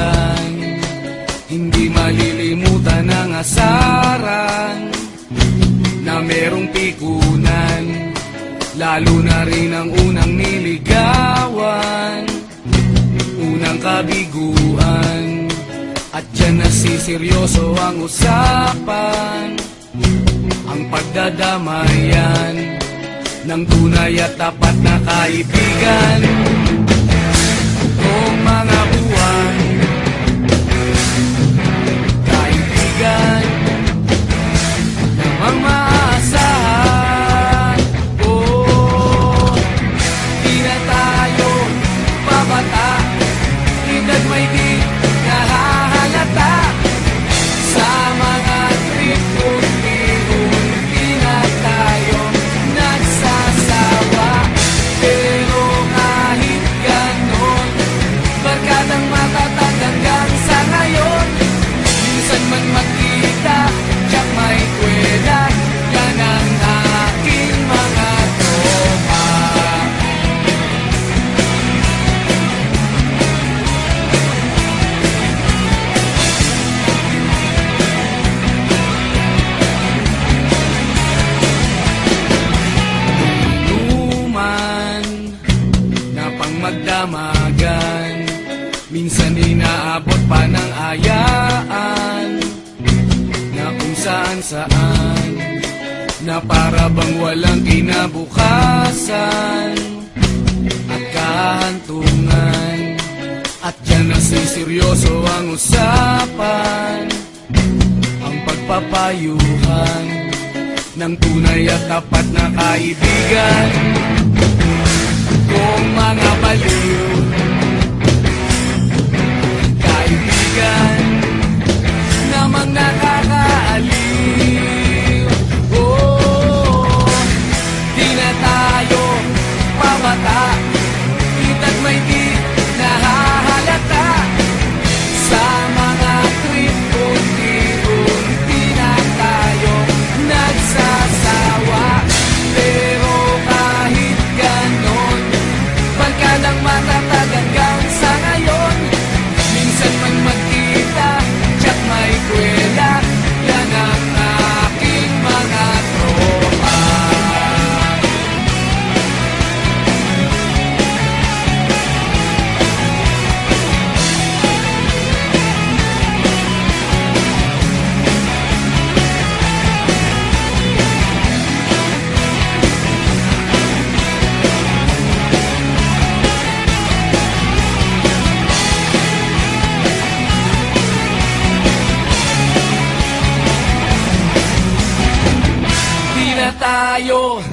kabaligtaran. Hindi malilimutan ang asaran na merong pikunan, lalo na rin ang unang niligawan, unang kabiguan. At dyan nasiseryoso ang usapan, ang pagdadamayan ng tunay at tapat na kaibigan. Kung mga buwan, kaibigan namang maaasahan. Oh, di na tayo babata, edad may di nahahalata. Sa mga trip unti-unti na tayo nagsasawa. Pero kahit ganon, barkadang matatag hanggang sa ngayon. Minsan man magkita, tiyak may kwela, yan ang aking mga tropa. Inuman na pang magdamagan, minsan inaabot pa ng ayaan, na kung saan-saan, na para bang walang kinabukasan at kahantungan. At dyan nasiseryoso ang usapan, ang pagpapayuhan ng tunay at tapat na kaibigan. Kung mga baliw, kaibigan namang nakakaaliw. Oh, di na tayo pabata, edad may di nahahalata. Sa mga trip unti-unti na tayo nagsasawa. Pero kahit ganon, barkadang matatag hanggang sa ngayon. Minsan man magkita, tiyak may kwela, yan ang aking mga tropa. Di na tayo